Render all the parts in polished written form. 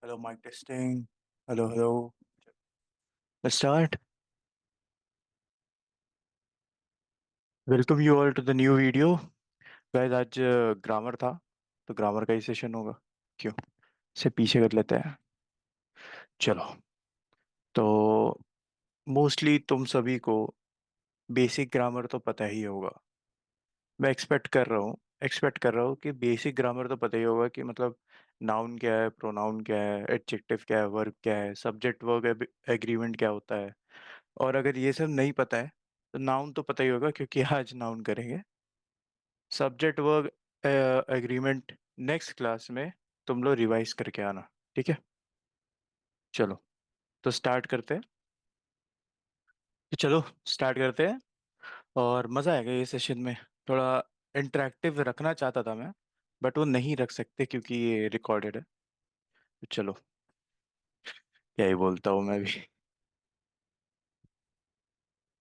Hello, mic testing. Hello, hello. Let's start. Welcome you all to the new video. Guys, आज grammar था तो grammar का ही session होगा। क्यों से पीछे कर लेते हैं। चलो, तो मोस्टली तुम सभी को बेसिक ग्रामर तो पता ही होगा। मैं एक्सपेक्ट कर रहा हूँ कि बेसिक ग्रामर तो पता ही होगा कि मतलब नाउन क्या है, प्रोनाउन क्या है, एडजेक्टिव क्या है, वर्ब क्या है, सब्जेक्ट वर्ब एग्रीमेंट क्या होता है। और अगर ये सब नहीं पता है तो नाउन तो पता ही होगा क्योंकि आज नाउन करेंगे। Subject verb agreement next class में तुम लोग रिवाइज करके आना। ठीक है, चलो तो स्टार्ट करते हैं। तो चलो स्टार्ट करते हैं। और मज़ा आएगा ये सेशन में। थोड़ा इंटरेक्टिव रखना चाहता था मैं, बट वो नहीं रख सकते क्योंकि ये रिकॉर्डेड है। तो चलो, क्या ही बोलता हूँ मैं भी।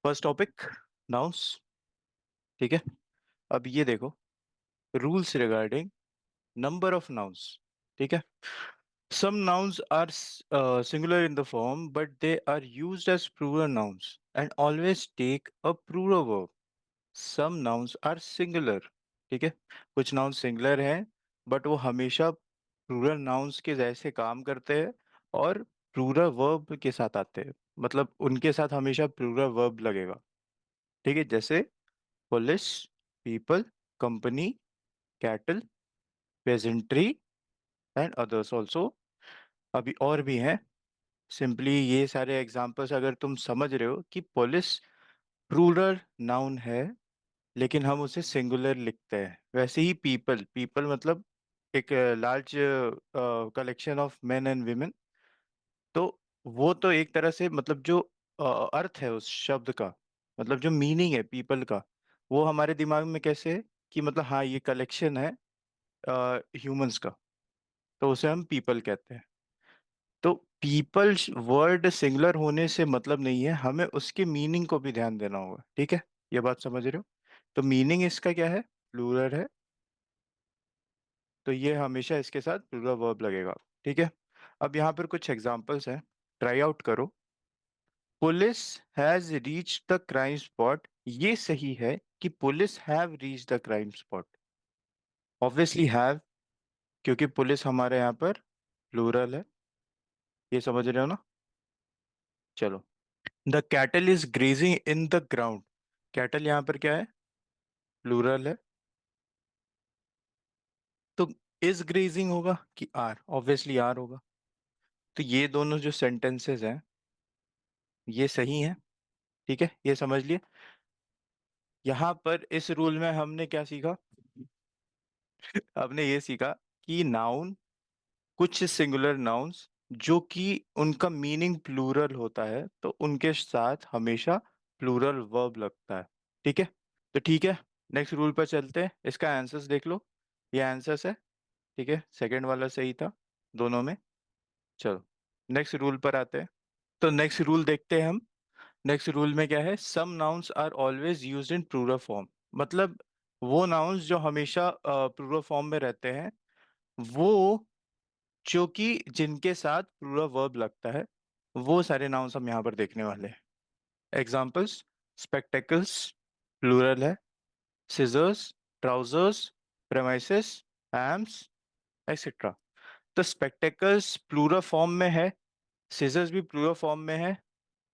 First topic, nouns. ठीक है, अब ये देखो, rules regarding number of nouns. ठीक है, some nouns are singular in the form but they are used as plural nouns and always take a plural verb. Some nouns are singular। ठीक है, कुछ नाउन सिंगुलर हैं but वो हमेशा plural nouns के जैसे काम करते हैं और प्लूरल वर्ब के साथ आते हैं। मतलब उनके साथ हमेशा प्लूरल वर्ब लगेगा। ठीक है, जैसे police, people, company, cattle, pageantry and others also. अभी और भी हैं। सिंपली ये सारे एग्जांपल्स अगर तुम समझ रहे हो कि पुलिस प्लूरल नाउन है लेकिन हम उसे सिंगुलर लिखते हैं, वैसे ही पीपल, पीपल मतलब एक large collection of main and women. तो वो तो एक तरह से मतलब जो अर्थ है उस शब्द का, मतलब जो मीनिंग है पीपल का, वो हमारे दिमाग में कैसे है कि मतलब हाँ ये कलेक्शन है ह्यूमंस का, तो उसे हम पीपल कहते हैं। तो पीपल वर्ड सिंगुलर होने से मतलब नहीं है, हमें उसके मीनिंग को भी ध्यान देना होगा। ठीक है, ये बात समझ रहे हो? तो मीनिंग इसका क्या है, प्लूरल है, तो ये हमेशा इसके साथ प्लूरल वर्ब लगेगा। ठीक है, अब यहाँ पर कुछ एग्जांपल्स हैं, ट्राई आउट करो। Police has reach the crime spot, ये सही है कि police have reach the crime spot? Obviously have, क्योंकि पुलिस हमारे यहाँ पर प्लूरल है। ये समझ रहे हो ना? चलो, the cattle is grazing in the ground, cattle यहाँ पर क्या है, प्लूरल है। तो इज ग्रेजिंग होगा कि आर? ऑब्वियसली आर होगा। तो ये दोनों जो सेंटेंसेस हैं ये सही हैं। ठीक है, ये समझ लिए। यहाँ पर इस रूल में हमने क्या सीखा? हमने ये सीखा कि नाउन, कुछ सिंगुलर नाउन्स जो कि उनका मीनिंग प्लूरल होता है तो उनके साथ हमेशा प्लूरल वर्ब लगता है। ठीक है, तो ठीक है, नेक्स्ट रूल पर चलते हैं। इसका आंसर्स देख लो, ये आंसर्स है। ठीक है, सेकंड वाला सही था दोनों में। चलो नेक्स्ट रूल पर आते हैं। तो नेक्स्ट रूल देखते हैं हम। नेक्स्ट रूल में क्या है, some nouns are always used in plural form. मतलब वो नाउन्स जो हमेशा प्लूरल फॉर्म में रहते हैं, वो जो कि जिनके साथ प्लूरल वर्ब लगता है, वो सारे नाउन्स हम यहाँ पर देखने वाले हैं। एग्जाम्पल्स, स्पेक्टेकल्स प्लूरल है, scissors, trousers, premises, hams, etcetera. तो स्पेक्टेकल्स प्लूरल फॉर्म में है, सिजर्स भी प्लूरल फॉर्म में है,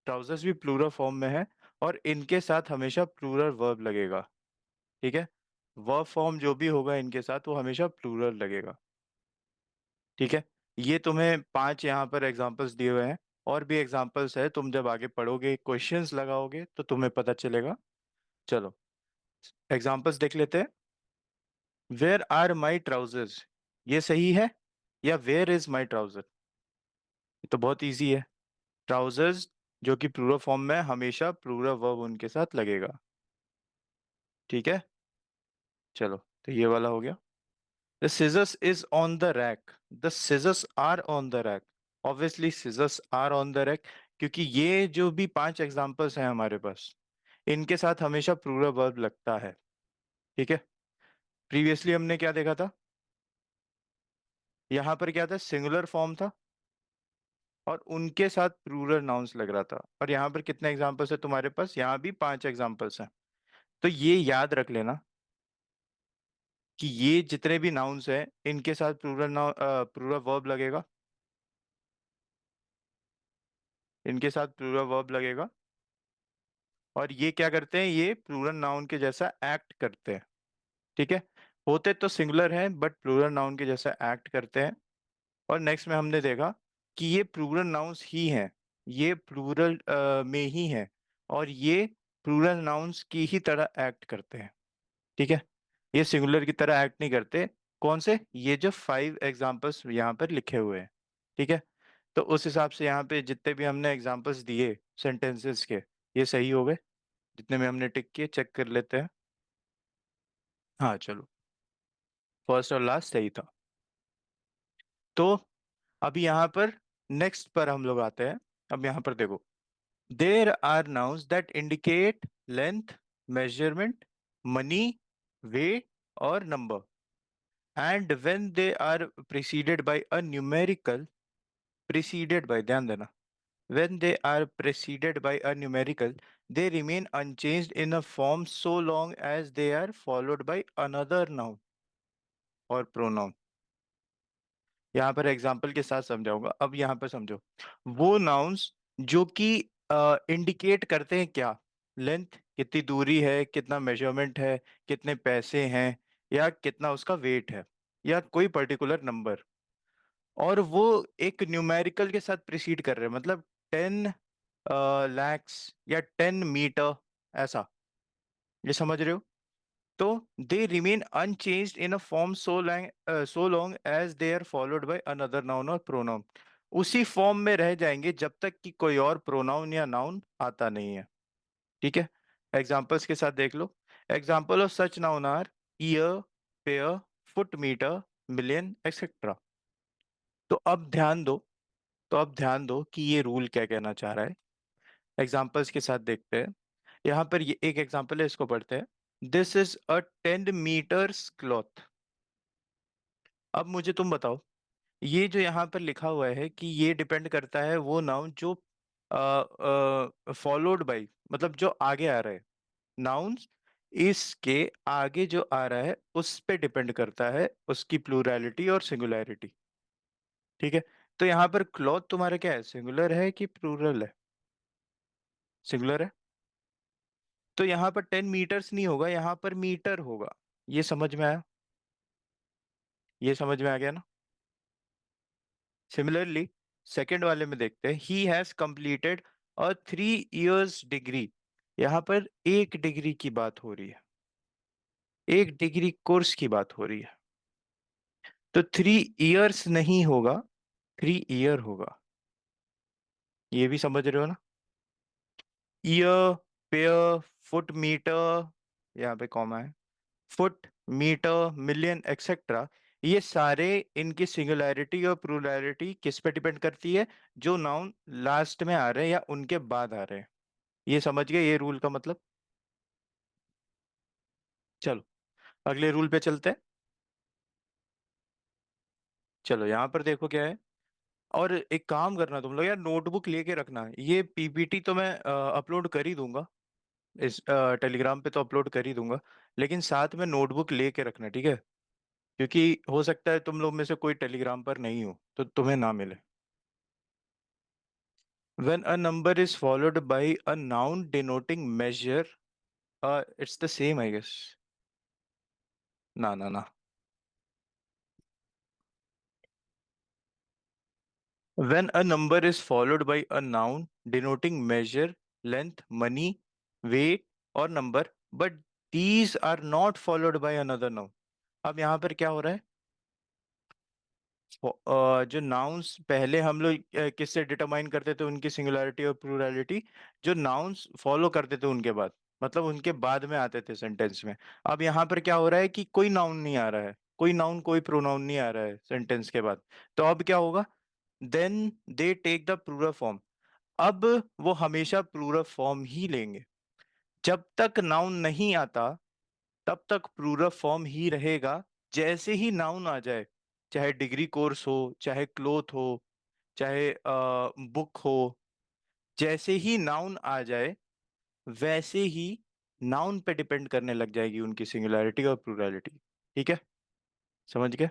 ट्राउजर्स भी प्लूरल फॉर्म में है, और इनके साथ हमेशा प्लूरल वर्ब लगेगा। ठीक है, वर्ब फॉर्म जो भी होगा इनके साथ वो हमेशा प्लूरल लगेगा। ठीक है, ये तुम्हें 5 यहाँ पर एग्जांपल्स दिए हुए हैं। और भी एग्जांपल्स है, तुम जब आगे पढ़ोगे क्वेश्चंस लगाओगे तो तुम्हें पता चलेगा। चलो एग्जांपल्स देख लेते हैं। वेयर आर माई ट्राउजर्स, ये सही है, या वेयर इज माई ट्राउजर? ये तो बहुत इजी है। ट्राउजर्स जो कि प्लूरल फॉर्म में है, हमेशा प्लूरल वर्ब उनके साथ लगेगा। ठीक है, चलो तो ये वाला हो गया। The scissors is on the rack, the scissors are on the rack. Obviously scissors are on the rack, क्योंकि ये जो भी 5 एग्जांपल्स हैं हमारे पास, इनके साथ हमेशा प्लूरल वर्ब लगता है। ठीक है, प्रीवियसली हमने क्या देखा था, यहाँ पर क्या था, सिंगुलर फॉर्म था, और उनके साथ प्लूरल नाउन्स लग रहा था। और यहाँ पर कितने एग्जाम्पल्स है तुम्हारे पास? यहाँ भी 5 एग्जाम्पल्स हैं। तो ये याद रख लेना कि ये जितने भी नाउन्स हैं इनके साथ प्लूरल नाउन प्लूरल वर्ब लगेगा। इनके साथ प्लूरल वर्ब लगेगा। और ये क्या करते हैं? ये प्लूरल नाउन के जैसा एक्ट करते हैं। ठीक है। होते तो सिंगुलर हैं बट प्लूरल नाउन के जैसा एक्ट करते हैं। और नेक्स्ट में हमने देखा कि ये प्लूरल नाउन्स ही हैं। ये प्लूरल में ही हैं। और ये प्लूरल नाउन्स की ही तरह एक्ट करते हैं। ठीक है। ये सिंगुलर की तरह एक्ट नहीं करते। कौन से? ये जो 5 एग्जाम्पल्स यहाँ पर लिखे हुए हैं। ठीक है। तो उस हिसाब से यहाँ पे जितने भी हमने एग्जाम्पल्स दिए सेंटेंसेस के, ये सही हो गए। जितने में हमने टिक किए चेक कर लेते हैं। हाँ चलो, फर्स्ट और लास्ट सही था। तो अभी यहाँ पर नेक्स्ट पर हम लोग आते हैं। अब यहाँ पर देखो, there are nouns that indicate length, measurement, money, weight और number, and when they are preceded by a numerical, preceded by, ध्यान देना, when they are preceded by a numerical, they remain unchanged in a form so long as they are followed by another noun or pronoun। यहाँ पर example के साथ समझाऊंगा। अब यहाँ पर समझो, वो नाउन्स जो कि इंडिकेट करते हैं क्या? लेंथ, कितनी दूरी है, कितना मेजरमेंट है, कितने पैसे हैं, या कितना उसका वेट है, या कोई पर्टिकुलर नंबर। और वो एक न्यूमेरिकल के साथ प्रिसीड कर रहे हैं, मतलब 10 lakhs या 10 मीटर, ऐसा। ये समझ रहे हो? तो they remain unchanged in a form so long as they are followed by another noun और प्रोनाउन। उसी फॉर्म में रह जाएंगे जब तक कि कोई और प्रोनाउन या नाउन आता नहीं है। ठीक है। एग्जाम्पल्स के साथ देख लो। Example of such noun are year, pair, foot, metre, million, etcetera. तो अब ध्यान दो, कि ये रूल क्या कहना चाह रहा है। एग्जाम्पल्स के साथ देखते हैं। यहाँ पर ये एक एग्जाम्पल है, इसको पढ़ते हैं। This is a 10 meters cloth. अब मुझे तुम बताओ, ये जो यहाँ पर लिखा हुआ है कि ये डिपेंड करता है वो नाउन जो फॉलोड बाई, मतलब जो आगे आ रहा है। नाउन्स इसके आगे जो आ रहा है उस पे डिपेंड करता है उसकी प्लूरैलिटी और सिंगुलैरिटी। ठीक है। तो यहाँ पर क्लॉथ तुम्हारा क्या है? सिंगुलर है कि प्लूरल है? सिंगुलर है। तो यहाँ पर 10 मीटर्स नहीं होगा, यहाँ पर मीटर होगा। ये समझ में आया? ये समझ में आ गया ना? सिमिलरली सेकंड वाले में देखते हैं, he has completed a 3 years degree. यहाँ पर 1 डिग्री की बात हो रही है, 1 डिग्री कोर्स की बात हो रही है। तो 3 इयर्स नहीं होगा, 3 ईयर होगा। ये भी समझ रहे हो ना? ईयर, पेयर, फुट, मीटर, यहाँ पे कॉमा है, फुट, मीटर, मिलियन, एक्सेट्रा, ये सारे, इनकी सिंगुलैरिटी और प्लूरैलिटी किस पे डिपेंड करती है? जो नाउन लास्ट में आ रहे हैं या उनके बाद आ रहे हैं। ये समझ गए ये रूल का मतलब? चलो अगले रूल पे चलते हैं। चलो यहाँ पर देखो क्या है। और एक काम करना तुम लोग यार, नोटबुक लेके रखना। ये पीपीटी तो मैं अपलोड कर ही दूंगा, इस टेलीग्राम पे तो अपलोड कर ही दूंगा। लेकिन साथ में नोटबुक लेके रखना, ठीक है? क्योंकि हो सकता है तुम लोग में से कोई टेलीग्राम पर नहीं हो तो तुम्हें ना मिले। When a number is followed by a noun denoting measure, it's the same, I guess. ना ना ना। When a number is followed by a noun denoting measure, length, money, weight और number, but these are not followed by another noun। अब यहाँ पर क्या हो रहा है? जो नाउन्स पहले हम लोग किससे डिटरमाइन करते थे उनकी सिंगुलैरिटी और प्लूरैलिटी? जो नाउन्स फॉलो करते थे उनके बाद, मतलब उनके बाद में आते थे सेंटेंस में। अब यहाँ पर क्या हो रहा है कि कोई नाउन नहीं आ रहा है, कोई नाउन कोई प्रोनाउन नहीं आ रहा है सेंटेंस के बाद। तो अब क्या होगा? Then they take the plural form. अब वो हमेशा प्लूरल फॉर्म ही लेंगे। जब तक नाउन नहीं आता तब तक प्लूरल फॉर्म ही रहेगा। जैसे ही नाउन आ जाए, चाहे डिग्री कोर्स हो, चाहे क्लोथ हो, चाहे बुक हो, जैसे ही नाउन आ जाए वैसे ही नाउन पे डिपेंड करने लग जाएगी उनकी सिंगुलैरिटी और प्लूरैलिटी। ठीक है, समझ गए?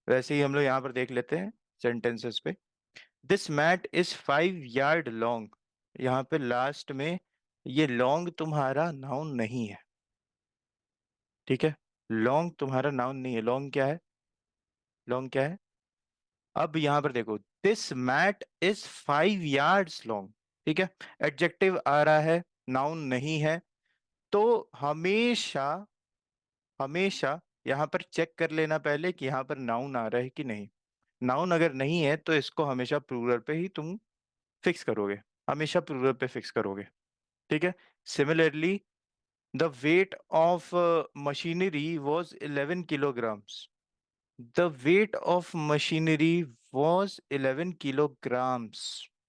वैसे ही हम लोग यहाँ पर देख लेते हैं सेंटेंसेस पे। This mat is 5 yard long. यहाँ पे लास्ट में ये लॉन्ग तुम्हारा नाउन नहीं है। ठीक है, लॉन्ग तुम्हारा नाउन नहीं है। लॉन्ग क्या है? लॉन्ग क्या है? अब यहाँ पर देखो, this mat is 5 yards long. ठीक है, एडजेक्टिव आ रहा है, नाउन नहीं है। तो हमेशा हमेशा यहाँ पर चेक कर लेना पहले कि यहाँ पर नाउन आ रहा है कि नहीं। नाउन अगर नहीं है तो इसको हमेशा प्लूरल पे ही तुम फिक्स करोगे, हमेशा प्लूरल पे फिक्स करोगे। ठीक है, similarly the weight of machinery was 11 kilograms। The weight of machinery was 11 kilograms।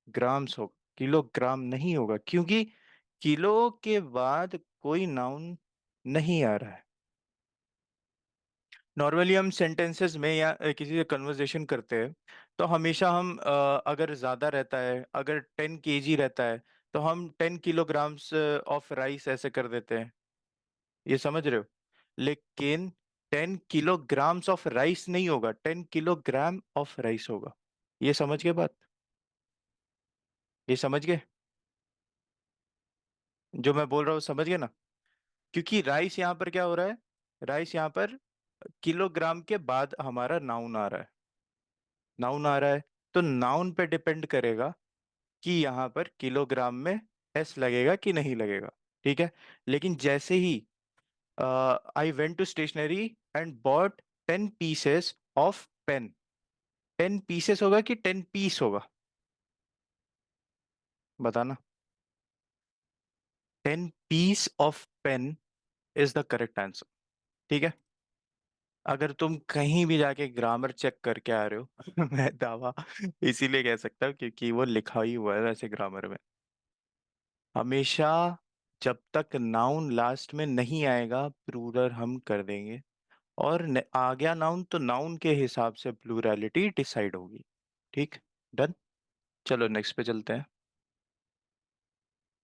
Grams हो, किलोग्राम नहीं होगा, क्योंकि किलो के बाद कोई नाउन नहीं आ रहा है। नॉर्मली हम सेंटेंसेस में या किसी से कन्वर्सेशन करते हैं तो हमेशा हम अगर ज़्यादा रहता है, अगर 10 kg रहता है, तो हम 10 kilograms ऑफ राइस ऐसे कर देते हैं। ये समझ रहे हो? लेकिन 10 kilograms ऑफ राइस नहीं होगा, 10 kilogram ऑफ राइस होगा। ये समझ गए बात? ये समझ गए जो मैं बोल रहा हूँ? समझ गए ना? क्योंकि राइस यहाँ पर क्या हो रहा है, राइस यहाँ पर किलोग्राम के बाद हमारा नाउन आ रहा है। नाउन आ रहा है तो नाउन पे डिपेंड करेगा कि यहाँ पर किलोग्राम में एस लगेगा कि नहीं लगेगा। ठीक है, लेकिन जैसे ही I went to stationery and bought 10 pieces of pen. 10 pieces होगा कि 10 piece होगा? बताना। 10 piece of pen is the correct answer. ठीक है, अगर तुम कहीं भी जाके ग्रामर चेक करके आ रहे हो मैं दावा इसीलिए कह सकता हूँ क्योंकि वो लिखा ही हुआ है वैसे ग्रामर में। हमेशा जब तक नाउन लास्ट में नहीं आएगा प्लूरल हम कर देंगे, और आ गया नाउन तो नाउन के हिसाब से प्लूरैलिटी डिसाइड होगी। ठीक, डन। चलो नेक्स्ट पे चलते हैं।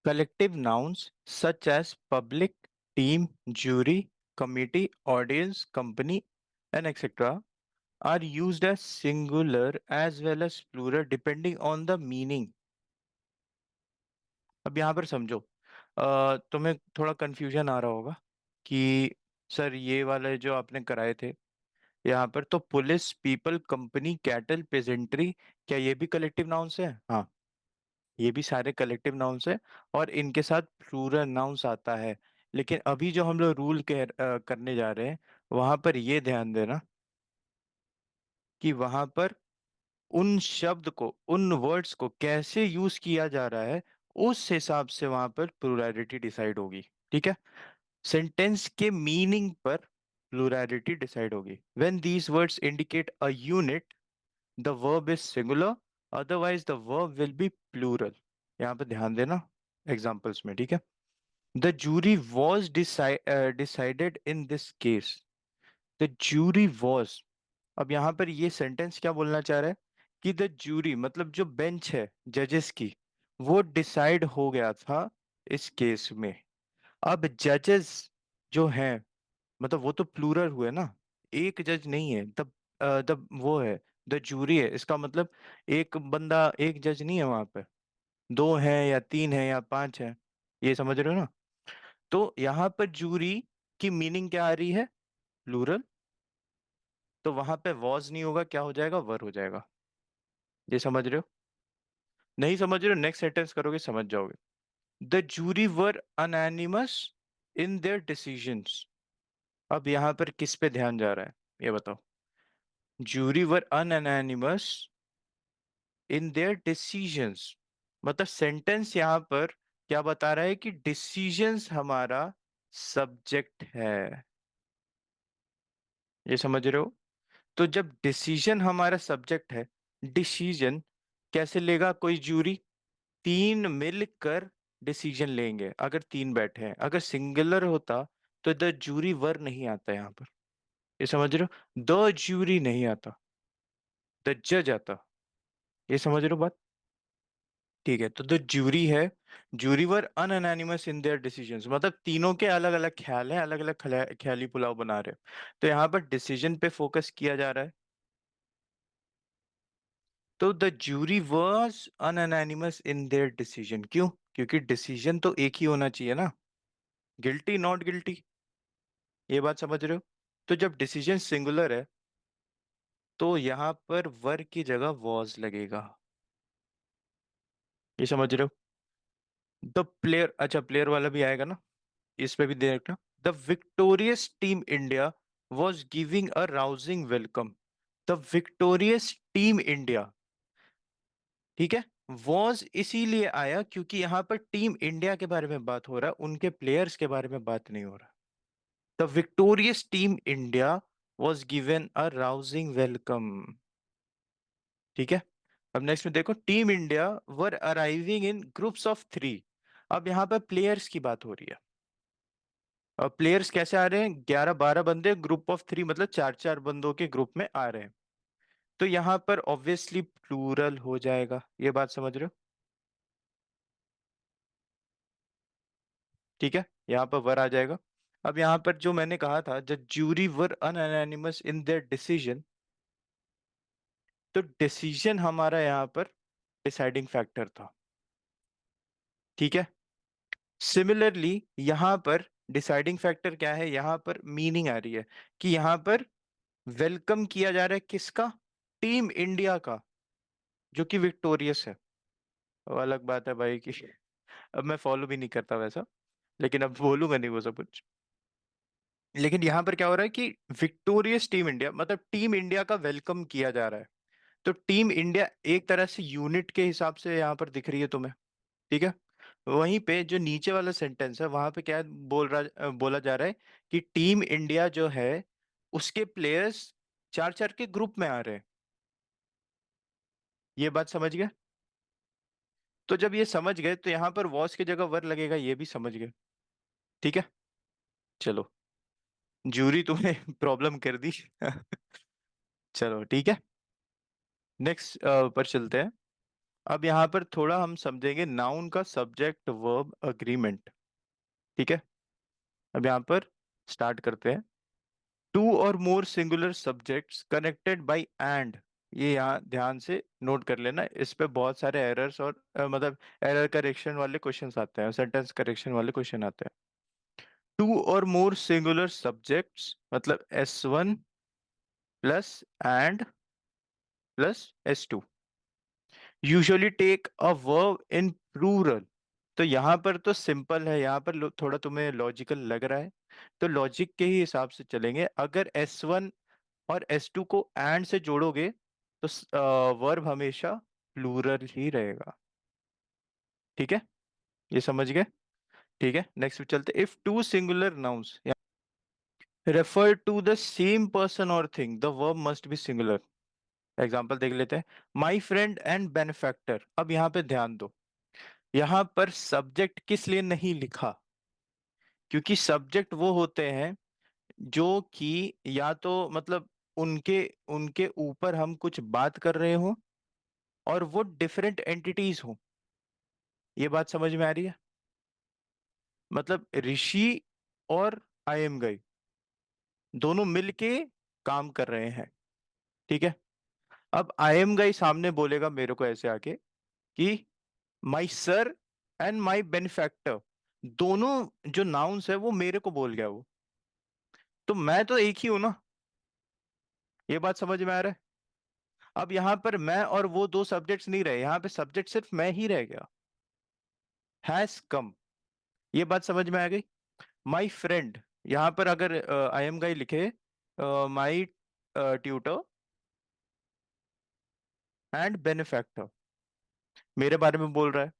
Collective nouns such as public, team, jury, committee, audience, company and etcetera are used as singular as well as plural depending on the meaning। अब यहाँ पर समझो, तुम्हें थोड़ा कंफ्यूजन आ रहा होगा कि सर ये वाले जो आपने कराए थे यहाँ पर, तो police, people, company, cattle, pageantry, क्या ये भी कलेक्टिव नाउन्स है? हाँ, ये भी सारे कलेक्टिव नाउन्स है और इनके साथ प्लूरल नाउन्स आता है। लेकिन अभी जो हम लोग रूल करने जा रहे हैं वहां पर ये ध्यान देना कि वहां पर उन शब्द को, उन वर्ड्स को कैसे यूज किया जा रहा है, उस हिसाब से वहां पर प्लुरैलिटी डिसाइड होगी। ठीक है, सेंटेंस के मीनिंग पर प्लुरैलिटी डिसाइड होगी। When these words indicate a unit the verb is singular, otherwise the verb will be plural. यहाँ पर ध्यान देना एग्जाम्पल्स में। ठीक है, the jury was decided in this case. The jury was, अब यहाँ पर ये सेंटेंस क्या बोलना चाह रहा है कि द जूरी मतलब जो बेंच है जजेस की, वो डिसाइड हो गया था इस केस में। अब जजेस जो हैं, मतलब वो तो प्लूरल हुए ना, एक जज नहीं है। तब तब वो है, द जूरी है, इसका मतलब एक बंदा, एक जज नहीं है वहां पे, दो हैं या तीन है या पांच है। ये समझ रहे हो ना? तो यहाँ पर जूरी की मीनिंग क्या आ रही है? प्लूरल। तो वहां पे वॉज नहीं होगा, क्या हो जाएगा? वर हो जाएगा। ये समझ रहे हो? नहीं समझ रहे हो? नेक्स्ट सेंटेंस करोगे समझ जाओगे। The jury were unanimous in their decisions. अब यहाँ पर किस पे ध्यान जा रहा है ये बताओ? Jury were unanimous in their decisions, मतलब सेंटेंस यहाँ पर क्या बता रहा है कि डिसीजंस हमारा सब्जेक्ट है। ये समझ रहे हो? तो जब डिसीजन हमारा सब्जेक्ट है, डिसीजन कैसे लेगा कोई जूरी? तीन मिलकर डिसीजन लेंगे, अगर तीन बैठे हैं। अगर सिंगुलर होता तो द जूरी वर नहीं आता यहाँ पर। ये समझ रहे हो? द जूरी नहीं आता, द जज आता। ये समझ रहे हो बात? ठीक है, तो ज्यूरी है, jury were unanimous in their decisions, मतलब तीनों के अलग अलग ख्याल हैं, अलग अलग ख्याली पुलाव बना रहे हैं। तो यहाँ पर डिसीजन पे फोकस किया जा रहा है। तो the jury was unanimous in their decision, क्यों? क्योंकि डिसीजन तो एक ही होना चाहिए ना, गिल्टी नॉट गिल्टी। ये बात समझ रहे हो? तो जब डिसीजन सिंगुलर है तो यहाँ पर वर की जगह वॉज लगेगा। ये समझ रहे हो? द प्लेयर, अच्छा प्लेयर वाला भी आएगा ना, इस पे भी दे रखना। The victorious team India was giving a rousing welcome. The victorious team India, ठीक है, वॉज इसीलिए आया क्योंकि यहाँ पर टीम इंडिया के बारे में बात हो रहा है, उनके प्लेयर्स के बारे में बात नहीं हो रहा। The victorious team India was given a rousing welcome. ठीक है। अब नेक्स्ट में देखो, team India were arriving in groups of 3। अब यहाँ पर प्लेयर्स की बात हो रही है। और प्लेयर्स कैसे आ रहे हैं? 11-12 बंदे, ग्रुप ऑफ 3, मतलब 4-4 बंदों के ग्रुप में आ रहे हैं। तो यहाँ पर ऑब्वियसली प्लूरल हो जाएगा। ये बात समझ रहे हो? ठीक है, यहाँ पर वर आ जाएगा। अब यहाँ पर जो मैंने कहा था, the jury were unanimous in their decision, तो डिसीजन हमारा यहाँ पर डिसाइडिंग फैक्टर था। ठीक है। सिमिलरली यहाँ पर डिसाइडिंग फैक्टर क्या है? यहाँ पर मीनिंग आ रही है कि यहाँ पर वेलकम किया जा रहा है किसका? टीम इंडिया का, जो कि विक्टोरियस है। वो अलग बात है भाई की अब मैं फॉलो भी नहीं करता वैसा, लेकिन अब बोलूंगा नहीं वो सब कुछ। लेकिन यहाँ पर क्या हो रहा है कि विक्टोरियस टीम इंडिया, मतलब टीम इंडिया का वेलकम किया जा रहा है। तो टीम इंडिया एक तरह से यूनिट के हिसाब से यहाँ पर दिख रही है तुम्हें। ठीक है। वहीं पे जो नीचे वाला सेंटेंस है वहां पे क्या बोला जा रहा है कि टीम इंडिया जो है उसके प्लेयर्स 4-4 के ग्रुप में आ रहे हैं। ये बात समझ गए? तो जब ये समझ गए तो यहाँ पर वॉस की जगह वर लगेगा, ये भी समझ गए। ठीक है। चलो, जूरी तुमने प्रॉब्लम कर दी चलो ठीक है, नेक्स्ट पर चलते हैं। अब यहाँ पर थोड़ा हम समझेंगे नाउन का सब्जेक्ट वर्ब अग्रीमेंट। ठीक है। अब यहाँ पर स्टार्ट करते हैं। Two or more singular subjects connected by and, ये यहाँ ध्यान से नोट कर लेना, इस पे बहुत सारे एरर्स और मतलब एरर करेक्शन वाले क्वेश्चंस आते हैं, सेंटेंस करेक्शन वाले क्वेश्चन आते हैं। Two or more singular subjects मतलब S1 plus and plus S2 usually take a verb in plural. तो यहाँ पर तो सिंपल है, यहाँ पर थोड़ा तुम्हें लॉजिकल लग रहा है, तो लॉजिक के ही हिसाब से चलेंगे। अगर S1 और S2 को एंड से जोड़ोगे तो वर्ब हमेशा प्लूरल ही रहेगा। ठीक है, ये समझ गए? ठीक है, नेक्स्ट पे चलते। If two singular nouns refer to the same person or thing the verb must be singular. Example देख लेते हैं। My friend and benefactor. अब यहाँ पे ध्यान दो, यहाँ पर सब्जेक्ट किस लिए नहीं लिखा? क्योंकि सब्जेक्ट वो होते हैं जो कि या तो मतलब उनके उनके ऊपर हम कुछ बात कर रहे हो और वो डिफरेंट एंटिटीज हो। ये बात समझ में आ रही है? मतलब ऋषि और आई एम गई दोनों मिलके काम कर रहे हैं। ठीक है। अब आई एम गई सामने बोलेगा मेरे को ऐसे आके कि my sir and my benefactor, दोनों जो नाउन्स है वो मेरे को बोल गया वो, तो मैं तो एक ही हूं ना। ये बात समझ में आ रहा है? अब यहां पर मैं और वो दो सब्जेक्ट्स नहीं रहे, यहां पे सब्जेक्ट सिर्फ मैं ही रह गया, हैज कम। ये बात समझ में आ गई? माई फ्रेंड, यहां पर अगर आई एम गाई लिखे माई ट्यूटर एंड बेनिफैक्टर, मेरे बारे में बोल रहा है,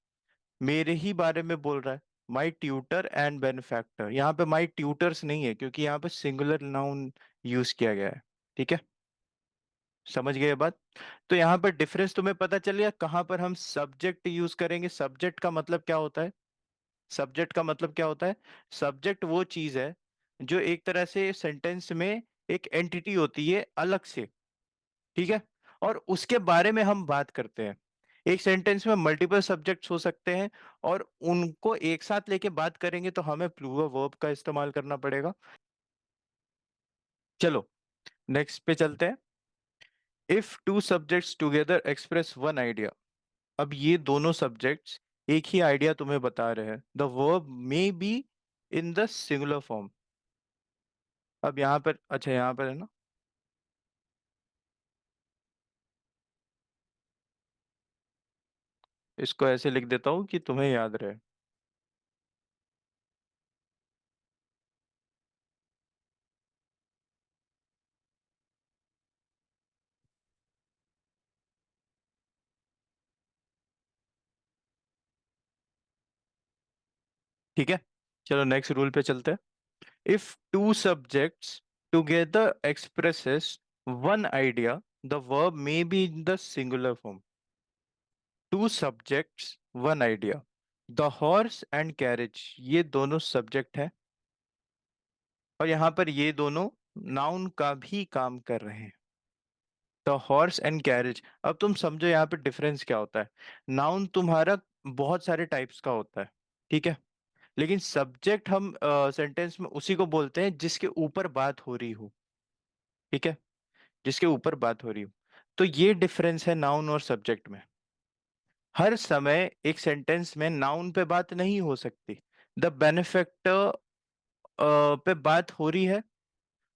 मेरे ही बारे में बोल रहा है। माई ट्यूटर एंड बेनिफैक्टर, यहाँ पे माई ट्यूटर्स नहीं है क्योंकि यहाँ पे सिंगुलर नाउन यूज किया गया है। ठीक है, समझ गए ये बात? तो यहाँ पर डिफरेंस तुम्हें पता चल गया कहाँ पर हम सब्जेक्ट यूज करेंगे। सब्जेक्ट का मतलब क्या होता है? सब्जेक्ट का मतलब क्या होता है? सब्जेक्ट वो चीज है जो एक तरह से सेंटेंस में एक एंटिटी होती है अलग से। ठीक है। और उसके बारे में हम बात करते हैं। एक सेंटेंस में मल्टीपल सब्जेक्ट्स हो सकते हैं, और उनको एक साथ लेके बात करेंगे तो हमें प्लूरल वर्ब का इस्तेमाल करना पड़ेगा। चलो नेक्स्ट पे चलते हैं। If two subjects together express one idea. अब ये दोनों सब्जेक्ट्स एक ही आइडिया तुम्हें बता रहे हैं। The verb may be in the singular form. अब यहाँ पर, अच्छा यहाँ पर है ना, इसको ऐसे लिख देता हूँ कि तुम्हें याद रहे। ठीक है, चलो नेक्स्ट रूल पे चलते हैं। If two subjects together expresses one idea, the verb may be in the singular form. Two subjects one idea, the horse and carriage, ये दोनों सब्जेक्ट है, और यहाँ पर ये दोनों नाउन का भी काम कर रहे हैं। The horse and carriage. अब तुम समझो यहाँ पे डिफरेंस क्या होता है। नाउन तुम्हारा बहुत सारे टाइप्स का होता है, ठीक है, लेकिन सब्जेक्ट हम सेंटेंस में उसी को बोलते हैं जिसके ऊपर बात हो रही हो। ठीक है, जिसके ऊपर बात हो रही हो। तो ये डिफरेंस है नाउन और सब्जेक्ट में। हर समय एक सेंटेंस में नाउन पे बात नहीं हो सकती। द बेनिफैक्टर पे बात हो रही है,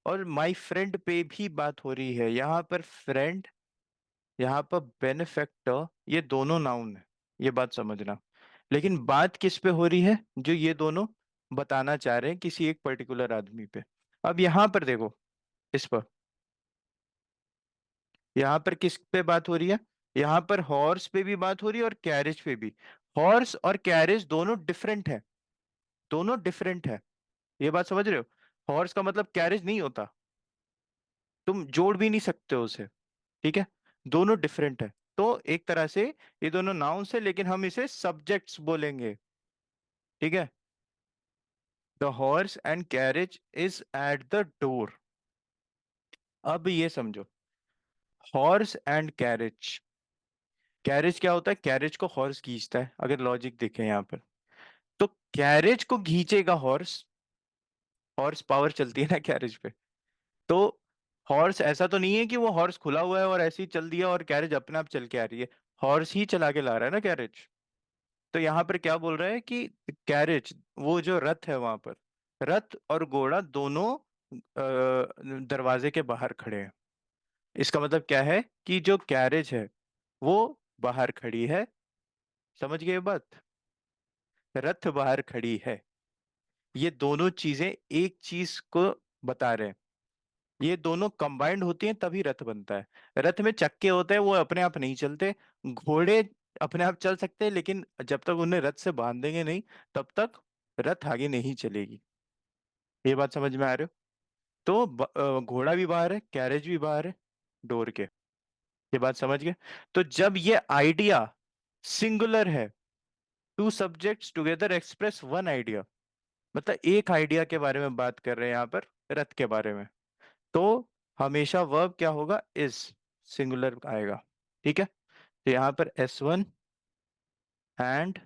और माई फ्रेंड पे भी बात हो रही है। यहाँ पर फ्रेंड, यहाँ पर बेनिफैक्टर, ये दोनों नाउन है, ये बात समझना। लेकिन बात किस पे हो रही है, जो ये दोनों बताना चाह रहे हैं किसी एक पर्टिकुलर आदमी पे। अब यहाँ पर देखो, इस पर, यहाँ पर किस पे बात हो रही है, यहाँ पर हॉर्स पे भी बात हो रही है और कैरेज पे भी। हॉर्स और कैरेज दोनों डिफरेंट है, दोनों डिफरेंट है। ये बात समझ रहे हो। हॉर्स का मतलब कैरेज नहीं होता, तुम जोड़ भी नहीं सकते हो उसे। ठीक है, दोनों डिफरेंट है। तो एक तरह से ये दोनों नाउन्स है, लेकिन हम इसे सब्जेक्ट्स बोलेंगे। ठीक है, the horse and carriage is at the door. अब ये समझो, हॉर्स एंड कैरेज। कैरेज क्या होता है, कैरेज को हॉर्स खींचता है, अगर लॉजिक देखें यहाँ पर। तो कैरेज को खींचेगा हॉर्स, हॉर्स पावर चलती है ना कैरेज पे। तो हॉर्स, ऐसा तो नहीं है कि वो हॉर्स खुला हुआ है और ऐसे ही चल दिया और कैरेज अपने आप चल के आ रही है। हॉर्स ही चला के ला रहा है ना कैरेज। तो यहाँ पर क्या बोल रहा है कि कैरेज, वो जो रथ है वहां पर, रथ और घोड़ा दोनों दरवाजे के बाहर खड़े हैं। इसका मतलब क्या है कि जो कैरेज है वो बाहर खड़ी है। समझ गए ये बात, रथ बाहर खड़ी है। ये दोनों चीजें एक चीज को बता रहे हैं। ये दोनों कंबाइंड होती हैं तभी रथ बनता है। रथ में चक्के होते हैं, वो अपने आप नहीं चलते। घोड़े अपने आप चल सकते हैं, लेकिन जब तक उन्हें रथ से बांधेंगे नहीं, तब तक रथ आगे नहीं चलेगी। ये बात समझ में आ रहे हो। तो घोड़ा भी बाहर है, कैरेज भी बाहर है डोर के। ये बात समझ गए। तो जब ये आइडिया सिंगुलर है, two subjects together express one idea, मतलब एक आइडिया के बारे में बात कर रहे हैं यहाँ पर, रथ के बारे में। तो हमेशा वर्ब क्या होगा, इज, सिंगुलर आएगा। ठीक है, तो यहाँ पर S1 एंड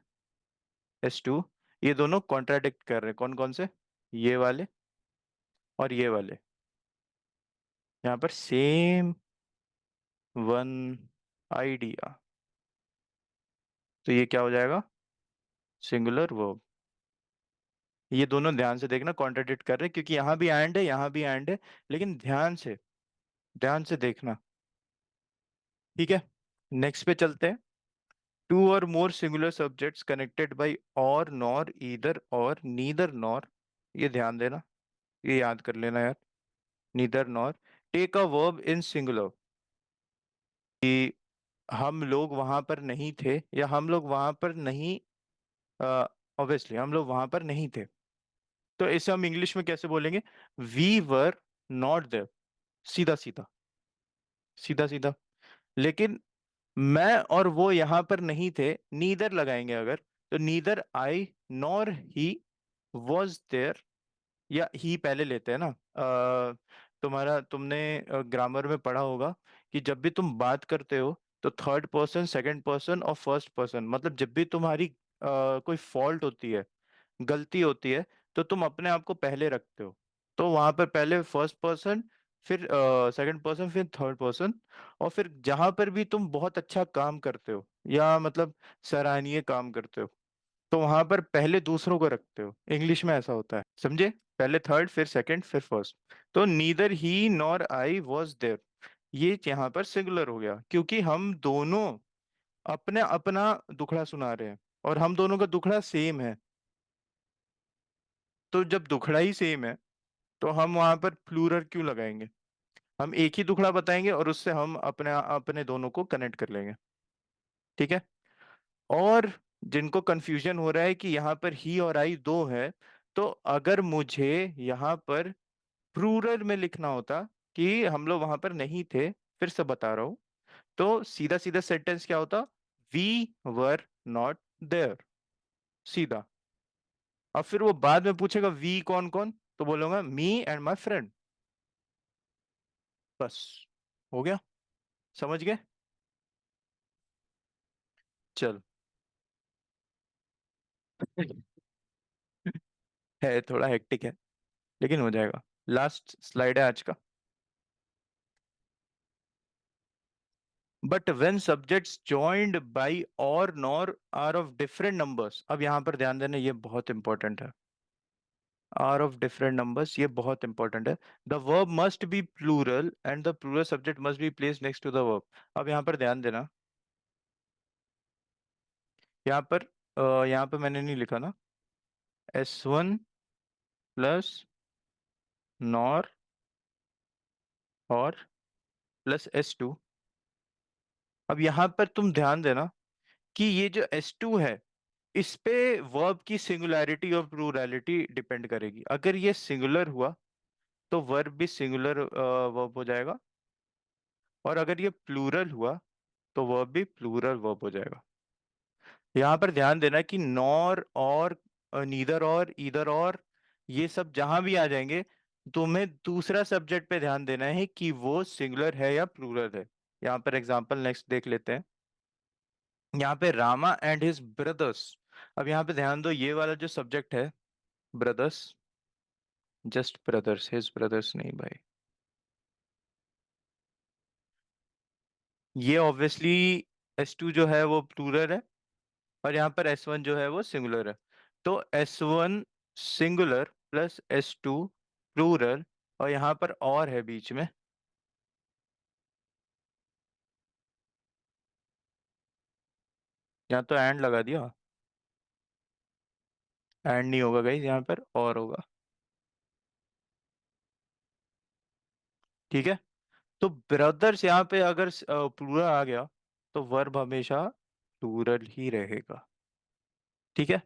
S2, ये दोनों कॉन्ट्राडिक्ट कर रहे हैं। कौन कौन से, ये वाले और ये वाले। यहाँ पर सेम वन आइडिया, तो ये क्या हो जाएगा, सिंगुलर वर्ब। ये दोनों ध्यान से देखना कॉन्ट्राडिक्ट कर रहे हैं, क्योंकि यहाँ भी एंड है, यहाँ भी एंड है, लेकिन ध्यान से देखना। ठीक है, नेक्स्ट पे चलते हैं। Two or more singular subjects connected by or, nor, either or, neither nor. ये ध्यान देना, ये याद कर लेना यार। Neither nor take a verb in singular, कि हम लोग वहां पर नहीं थे, या हम लोग वहां पर नहीं, ऑब्वियसली हम लोग वहां पर नहीं थे। तो इसे हम इंग्लिश में कैसे बोलेंगे, वी वर नॉट देयर। सीधा सीधा, सीधा सीधा। लेकिन मैं और वो यहाँ पर नहीं थे, नीदर लगाएंगे अगर, तो neither I nor he was there. या ही पहले लेते हैं ना, तुम्हारा, तुमने ग्रामर में पढ़ा होगा कि जब भी तुम बात करते हो तो थर्ड पर्सन, सेकंड पर्सन और फर्स्ट पर्सन, मतलब जब भी तुम्हारी कोई फॉल्ट होती है, गलती होती है, तो तुम अपने आप को पहले रखते हो। तो वहां पर पहले फर्स्ट पर्सन, फिर सेकंड पर्सन, फिर थर्ड पर्सन। और फिर जहां पर भी तुम बहुत अच्छा काम करते हो या मतलब सराहनीय काम करते हो, तो वहां पर पहले दूसरों को रखते हो। इंग्लिश में ऐसा होता है, समझे? पहले थर्ड, फिर सेकंड, फिर फर्स्ट। तो neither he nor I was there, ये यहाँ पर सिंगुलर हो गया क्योंकि हम दोनों अपने अपना दुखड़ा सुना रहे हैं और हम दोनों का दुखड़ा सेम है। तो जब दुखड़ा ही सेम है तो हम वहां पर प्लूरल क्यों लगाएंगे? हम एक ही दुखड़ा बताएंगे और उससे हम अपने अपने दोनों को कनेक्ट कर लेंगे। ठीक है। और जिनको कंफ्यूजन हो रहा है कि यहाँ पर ही और आई दो है, तो अगर मुझे यहाँ पर प्लूरल में लिखना होता कि हम लोग वहां पर नहीं थे, फिर से बता रहा हूं, तो सीधा सीधा सेंटेंस क्या होता? वी वर नॉट देयर, सीधा। अब फिर वो बाद में पूछेगा वी कौन कौन, तो बोलूंगा मी एंड माई फ्रेंड। बस, हो गया। समझ गए? चल। है, थोड़ा हेक्टिक है, लेकिन हो जाएगा। लास्ट स्लाइड है आज का। But when subjects joined by or nor are of different numbers, अब यहां पर ध्यान देना, ये बहुत इंपॉर्टेंट है। आर ऑफ डिफरेंट नंबर्स, ये बहुत इंपॉर्टेंट है। The verb must be plural and the plural subject must be place next to the verb. अब यहाँ पर ध्यान देना, यहाँ पर यहाँ पर मैंने नहीं लिखा ना, S1 प्लस नॉर और प्लस S2। अब यहाँ पर तुम ध्यान देना कि ये जो S2 है, इस पे वर्ब की सिंगुलैरिटी और प्लूरैलिटी डिपेंड करेगी। अगर ये सिंगुलर हुआ तो वर्ब भी सिंगुलर वर्ब हो जाएगा, और अगर ये प्लूरल हुआ तो वर्ब भी प्लूरल वर्ब हो जाएगा। यहाँ पर ध्यान देना कि नॉर और नीदर और ईदर और ये सब जहां भी आ जाएंगे, तुम्हें दूसरा सब्जेक्ट पे ध्यान देना है कि वो सिंगुलर है या प्लूरल है। यहाँ पर एग्जांपल नेक्स्ट देख लेते हैं। यहाँ पे रामा एंड हिज ब्रदर्स। अब यहाँ पे ध्यान दो, ये वाला जो सब्जेक्ट है, brothers, just brothers, his brothers नहीं भाई। ये ऑब्वियसली S2 जो है वो प्लूरल है, और यहाँ पर S1 जो है वो सिंगुलर है। तो S1 singular plus S2 plural, और यहाँ पर और है बीच में, यहाँ तो एंड लगा दिया। एंड नहीं होगा गाइस, यहाँ पर और होगा। ठीक है। तो ब्रदर्स यहाँ पे अगर प्लूरल आ गया तो वर्ब हमेशा प्लूरल ही रहेगा। ठीक है।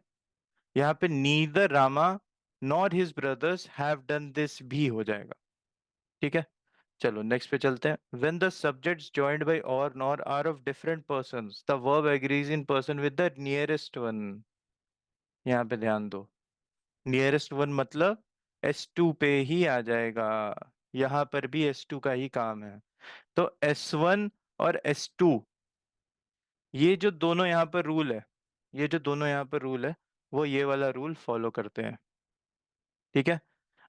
यहाँ पे neither Rama nor his brothers have done this भी हो जाएगा। ठीक है। चलो नेक्स्ट पे चलते हैं। When the subjects joined by or nor are of different persons, the verb agrees in person with the nearest one। यहाँ पे ध्यान दो, नियरेस्ट वन मतलब S2 पे ही आ जाएगा। यहाँ पर भी S2 का ही काम है। तो S1 और S2, ये जो दोनों यहाँ पर रूल है, ये जो दोनों यहाँ पर रूल है, वो ये वाला रूल फॉलो करते हैं। ठीक है।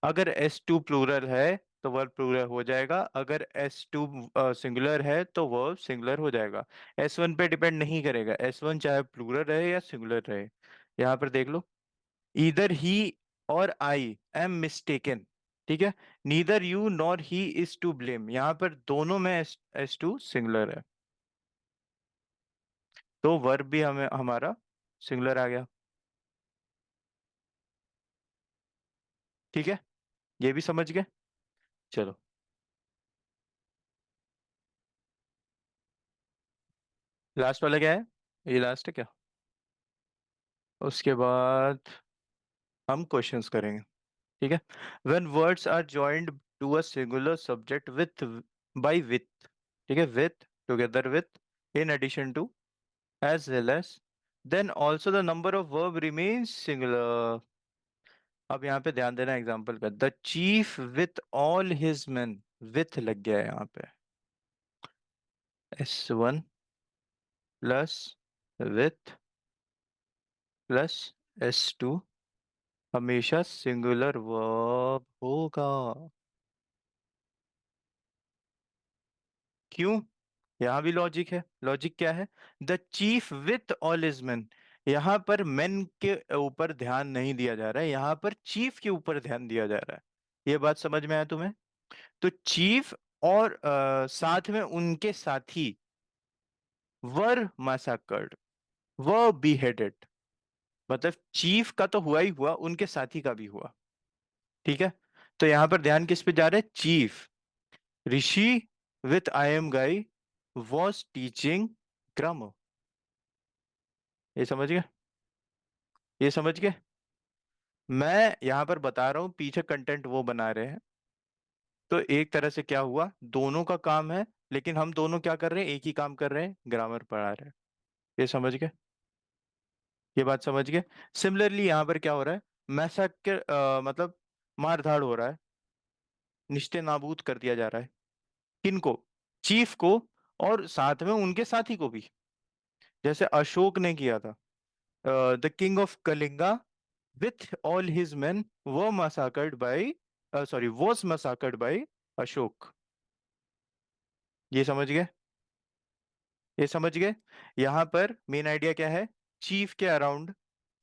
अगर S2 प्लूरल है तो वर्ब प्लूरल हो जाएगा, अगर S2 सिंगुलर है तो वर्ब सिंगुलर हो जाएगा। S1 पे डिपेंड नहीं करेगा, S1 चाहे प्लूरल रहे या सिंगुलर रहे। यहाँ पर देख लो, ईदर ही और आई एम मिस्टेकन। ठीक है। Neither you nor he is to blame, यहाँ पर दोनों में S2 सिंगुलर है, तो वर्ब भी हमें हमारा सिंगुलर आ गया। ठीक है, ये भी समझ गए। चलो, लास्ट वाला क्या है? ये लास्ट है क्या? उसके बाद हम क्वेश्चंस करेंगे। ठीक है। When words are joined to a singular subject with, by with, ठीक है, with, together with, in addition to, as well as, then also the number of verb remains singular. अब यहाँ पे ध्यान देना एग्जाम्पल का, the chief with all his men, with लग गया है यहाँ पे। S1 plus with plus S2 हमेशा सिंगुलर वर्ब होगा। क्यों? यहाँ भी लॉजिक है। लॉजिक क्या है? The chief with all is main. यहाँ पर मेन के ऊपर ध्यान नहीं दिया जा रहा है, यहाँ पर चीफ के ऊपर ध्यान दिया जा रहा है। ये बात समझ में आया तुम्हें? तो चीफ और साथ में उनके साथी वर मैसाकर्ड, वर बीहेडेड। मतलब चीफ का तो हुआ ही हुआ, उनके साथी का भी हुआ। ठीक है। तो यहां पर ध्यान किस पे जा रहा है? Chief Rishi with I am गाई वॉज टीचिंग ग्रामर। ये समझ गए? ये समझ गए? मैं यहां पर बता रहा हूं, पीछे कंटेंट वो बना रहे हैं। तो एक तरह से क्या हुआ, दोनों का काम है, लेकिन हम दोनों क्या कर रहे हैं? एक ही काम कर रहे हैं, ग्रामर पढ़ा रहे हैं। ये समझ गए? ये बात समझ गए? सिमिलरली यहां पर क्या हो रहा है? मैसेकर मतलब मारधाड़ हो रहा है, निस्ते नाबूद कर दिया जा रहा है। किनको? चीफ को, और साथ में उनके साथी को भी, जैसे अशोक ने किया था। The king of Kalinga with all his men were massacred by sorry was massacred by Ashok. ये समझ गए? ये समझ गए? यहाँ पर मेन आइडिया क्या है? चीफ के अराउंड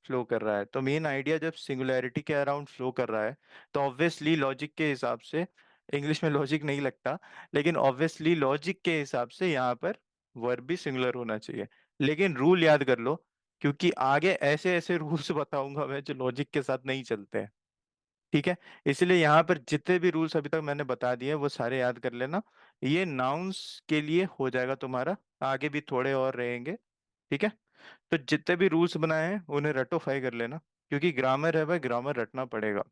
फ्लो कर रहा है। तो मेन आइडिया जब सिंगुलैरिटी के अराउंड फ्लो कर रहा है, तो ऑब्वियसली लॉजिक के हिसाब से, इंग्लिश में लॉजिक नहीं लगता, लेकिन ऑब्वियसली लॉजिक के हिसाब से यहाँ पर वर्ब भी सिंगुलर होना चाहिए। लेकिन रूल याद कर लो, क्योंकि आगे ऐसे ऐसे रूल्स बताऊंगा मैं जो लॉजिक के साथ नहीं चलते हैं। ठीक है। इसलिए यहाँ पर जितने भी रूल्स अभी तक मैंने बता दिए वो सारे याद कर लेना। ये नाउन्स के लिए हो जाएगा तुम्हारा, आगे भी थोड़े और रहेंगे। ठीक है। तो जितने भी रूल्स बनाए हैं उन्हें रटोफाई कर लेना, क्योंकि ग्रामर है भाई, ग्रामर रटना पड़ेगा।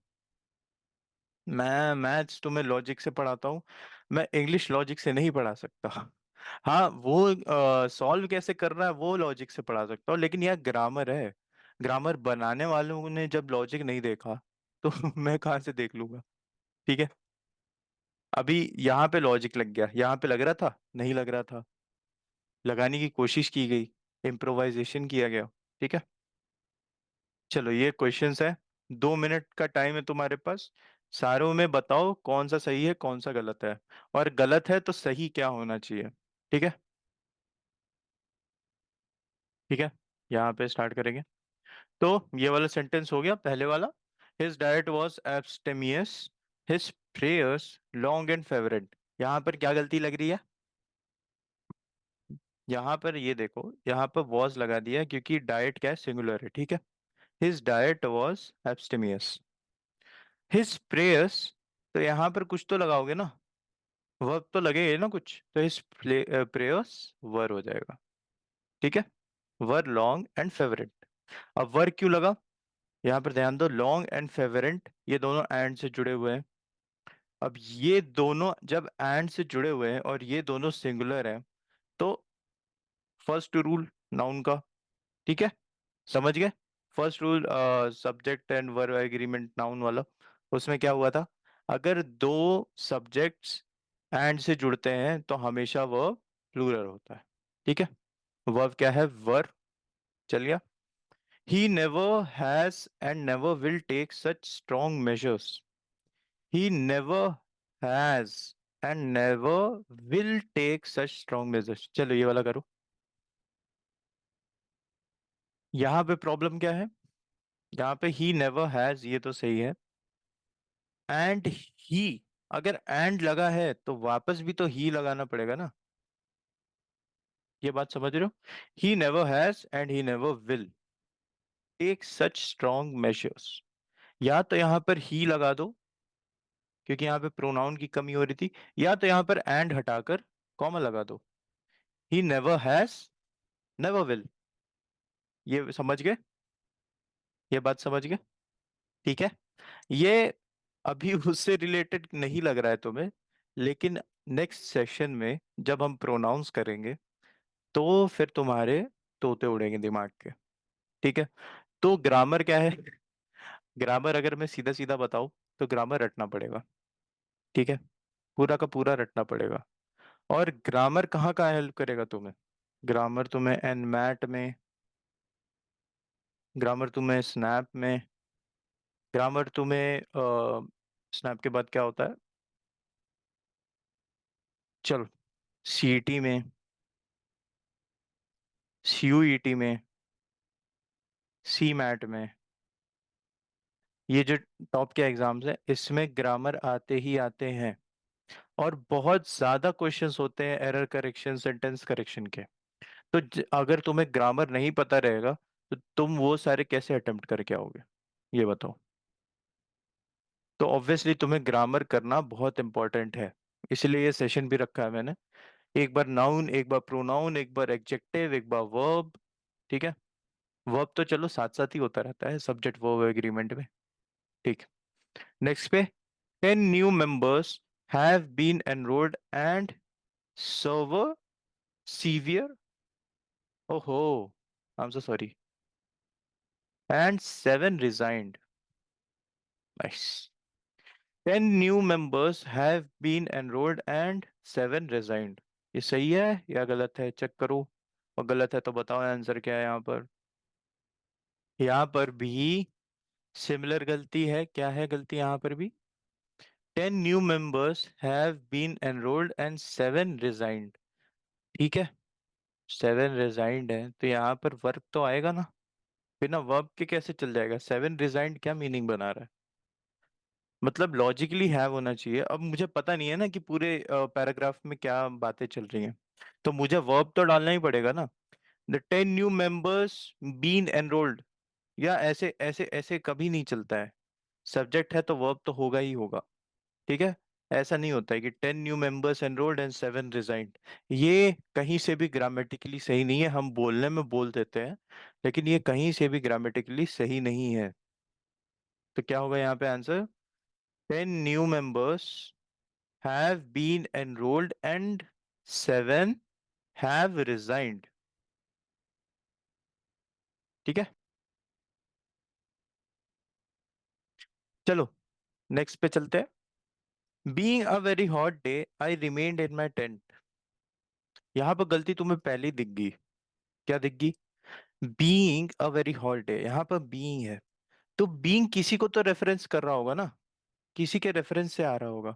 मैं मैथ्स तुम्हें लॉजिक से पढ़ाता हूँ, मैं इंग्लिश लॉजिक से नहीं पढ़ा सकता। हाँ, वो सॉल्व कैसे करना है वो लॉजिक से पढ़ा सकता हूँ, लेकिन यह ग्रामर है। ग्रामर बनाने वालों ने जब लॉजिक नहीं देखा, तो मैं कहाँ से देख लूंगा? ठीक है। अभी यहाँ पे लॉजिक लग गया, यहाँ पे लग रहा था? नहीं लग रहा था, लगाने की कोशिश की गई, इम्प्रोवाइजेशन किया गया। ठीक है। चलो ये क्वेश्चंस है, 2 मिनट का टाइम है तुम्हारे पास। सारों में बताओ कौन सा सही है कौन सा गलत है, और गलत है तो सही क्या होना चाहिए। ठीक है। ठीक है। यहाँ पे स्टार्ट करेंगे। तो ये वाला सेंटेंस हो गया पहले वाला। His diet was abstemious, his prayers long and favourite. यहाँ पर क्या गलती लग रही है? यहाँ पर ये देखो, यहाँ पर वॉज लगा दिया क्योंकि डाइट क्या है? सिंगुलर है। ठीक है। His diet was abstemious, his prayers, तो यहाँ पर कुछ तो लगाओगे ना, वर्ब तो लगेगा ना कुछ, तो हिज प्रेयर्स वर हो जाएगा। ठीक है। वर लॉन्ग एंड फेवरेट। अब वर क्यों लगा? यहाँ पर ध्यान दो, लॉन्ग एंड फेवरेंट ये दोनों एंड से जुड़े हुए हैं। अब ये दोनों जब एंड से जुड़े हुए हैं और ये दोनों सिंगुलर हैं, तो फर्स्ट रूल नाउन का। ठीक है। समझ गए? First rule subject and verb agreement noun वाला, उसमें क्या हुआ था? अगर दो सब्जेक्ट्स एंड से जुड़ते हैं तो हमेशा वर्ब प्लूरल होता है। ठीक है। वर्ब क्या है? वर। चल गया। He never has and never will take such strong measures. He never has and never will take such strong measures. चलो ये वाला करो। यहाँ पे प्रॉब्लम क्या है? यहाँ पे ही नेवर हैज ये तो सही है, एंड ही, अगर एंड लगा है तो वापस भी तो ही लगाना पड़ेगा ना। ये बात समझ रहे हो? He never has and he never will take such strong measures. या तो यहाँ पर ही लगा दो, क्योंकि यहाँ पे प्रोनाउन की कमी हो रही थी, या तो यहाँ पर एंड हटाकर कॉमा लगा दो। ही नेवर हैज, नेवर विल। ये समझ गए? ये बात समझ गए? ठीक है। ये अभी उससे रिलेटेड नहीं लग रहा है तुम्हें, लेकिन नेक्स्ट सेशन में जब हम प्रोनाउंस करेंगे, तो फिर तुम्हारे तोते उड़ेंगे दिमाग के। ठीक है। तो ग्रामर क्या है? ग्रामर अगर मैं सीधा सीधा बताऊं, तो ग्रामर रटना पड़ेगा। ठीक है। पूरा का पूरा रटना पड़ेगा। और ग्रामर कहाँ कहाँ हेल्प करेगा तुम्हें? ग्रामर तुम्हें एनमैट में, ग्रामर तुम्हें स्नैप में, ग्रामर तुम्हें स्नैप के बाद क्या होता है, चलो, सीईटी में, सीयूईटी में, सी मैट में, ये जो टॉप के एग्जाम्स हैं इसमें ग्रामर आते ही आते हैं। और बहुत ज्यादा क्वेश्चंस होते हैं एरर करेक्शन, सेंटेंस करेक्शन के। तो अगर तुम्हें ग्रामर नहीं पता रहेगा तो तुम वो सारे कैसे अटेम्प्ट करके आओगे, ये बताओ। तो ऑब्वियसली तुम्हें ग्रामर करना बहुत इंपॉर्टेंट है, इसलिए ये सेशन भी रखा है मैंने। एक बार नाउन, एक बार प्रोनाउन, एक बार एडजेक्टिव, एक बार वर्ब। ठीक है। वर्ब तो चलो साथ साथ ही होता रहता है सब्जेक्ट वर्ब एग्रीमेंट में। ठीक। नेक्स्ट पे, 10 new members have been enrolled and server severe, ओहो, I am so sorry, and 7 resigned. Nice. 10 new members have been enrolled and 7 resigned. ये सही है या गलत है, चेक करो। और गलत है तो बताओ आंसर क्या है यहाँ पर। यहाँ पर भी सिमिलर गलती है। क्या है गलती यहाँ पर भी? 10 new members have been enrolled and 7 resigned। ठीक है, 7 resigned है तो यहाँ पर वर्ब तो आएगा ना। बिना वर्ब के कैसे चल जाएगा? 7 resigned क्या मीनिंग बना रहा है? मतलब लॉजिकली हैव होना चाहिए। अब मुझे पता नहीं है ना कि पूरे पैराग्राफ में क्या बातें चल रही हैं, तो मुझे वर्ब तो डालना ही पड़ेगा ना। The 10 new members been enrolled, या ऐसे ऐसे ऐसे कभी नहीं चलता है। सब्जेक्ट है तो वर्ब तो होगा ही होगा। ठीक है। ऐसा नहीं होता है कि 10 new members enrolled and 7 resigned. ये कहीं से भी ग्रामेटिकली सही नहीं है। हम बोलने में बोल देते हैं, लेकिन ये कहीं से भी ग्रामेटिकली सही नहीं है। तो क्या होगा यहाँ पे answer? 10 new members have been enrolled and 7 have resigned। ठीक है। चलो नेक्स्ट पे चलते हैं। Being a very hot day I remained in my tent. यहाँ पर गलती तुम्हें पहले ही दिख गई। क्या दिख गई? Being a very hot day, यहाँ पर बीइंग है तो बीइंग किसी को तो रेफरेंस कर रहा होगा ना, किसी के रेफरेंस से आ रहा होगा।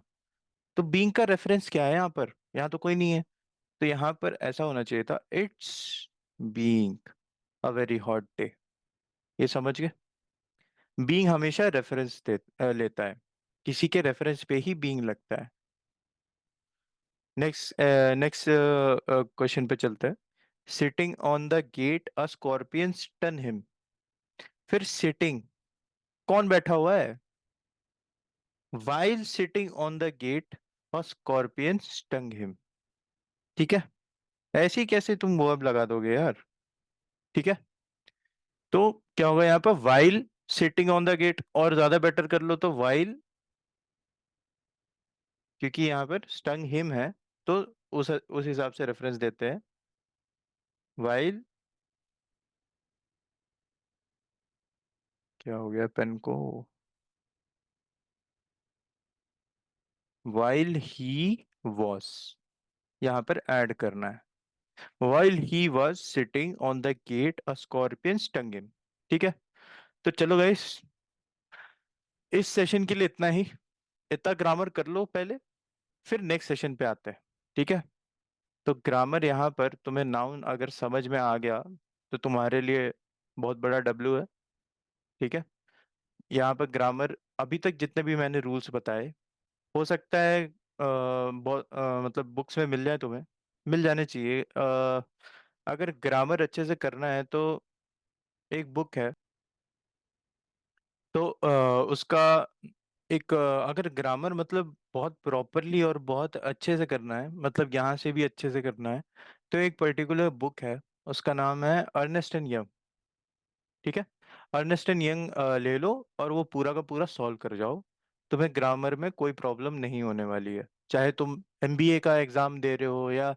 तो बीइंग का रेफरेंस क्या है यहाँ पर? यहाँ तो कोई नहीं है। तो यहाँ पर ऐसा होना चाहिए था, it's being a very hot day. ये समझ गए? बीइंग हमेशा रेफरेंस लेता है, किसी के रेफरेंस पे ही बीइंग लगता है। नेक्स्ट नेक्स्ट क्वेश्चन पे चलते हैं। Sitting on the gate a scorpion stun him. फिर सिटिंग, कौन बैठा हुआ है? while sitting on the gate a scorpion stung him। ठीक है। ऐसे ही कैसे तुम वर्ब लगा दोगे यार? ठीक है। तो क्या होगा यहाँ पर? while sitting on the gate, और ज्यादा बेटर कर लो तो while, क्योंकि यहाँ पर stung him है तो उस हिसाब से रेफरेंस देते हैं। while, क्या हो गया पेन को? while he was, यहाँ पर ऐड करना है। while he was sitting on the gate a scorpion stung him। ठीक है। तो चलो गाइस, इस सेशन के लिए इतना ही। इतना ग्रामर कर लो पहले, फिर नेक्स्ट सेशन पे आते हैं। ठीक है। तो ग्रामर यहाँ पर तुम्हें नाउन अगर समझ में आ गया तो तुम्हारे लिए बहुत बड़ा डब्लू है। ठीक है। यहाँ पर ग्रामर अभी तक जितने भी मैंने रूल्स बताए, हो सकता है बहुत मतलब बुक्स में मिल जाए तुम्हें, मिल जाने चाहिए। अगर ग्रामर अच्छे से करना है तो एक बुक है, तो उसका एक अगर ग्रामर मतलब बहुत प्रॉपरली और बहुत अच्छे से करना है, मतलब यहाँ से भी अच्छे से करना है, तो एक पर्टिकुलर बुक है, उसका नाम है अर्नेस्ट एंड यंग। ठीक है। अर्नेस्ट एंड यंग ले लो और वो पूरा का पूरा सॉल्व कर जाओ। तुम्हें ग्रामर में कोई प्रॉब्लम नहीं होने वाली है। चाहे तुम एमबीए का एग्जाम दे रहे हो या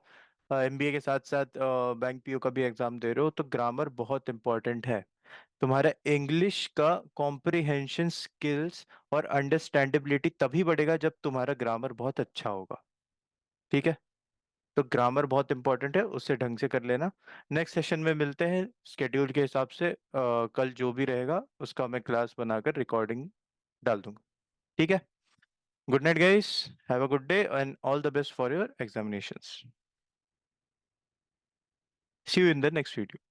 एमबीए के साथ साथ बैंक पीओ का भी एग्जाम दे रहे हो, तो ग्रामर बहुत इंपॉर्टेंट है। तुम्हारा इंग्लिश का कॉम्प्रिहेंशन स्किल्स और अंडरस्टैंडेबिलिटी तभी बढ़ेगा जब तुम्हारा ग्रामर बहुत अच्छा होगा। ठीक है। तो ग्रामर बहुत इंपॉर्टेंट है, उससे ढंग से कर लेना। नेक्स्ट सेशन में मिलते हैं स्केड्यूल के हिसाब से। कल जो भी रहेगा उसका मैं क्लास बनाकर रिकॉर्डिंग डाल दूंगा। ठीक है। Good night guys, have a good day and all the best for your examinations. See you in the next video.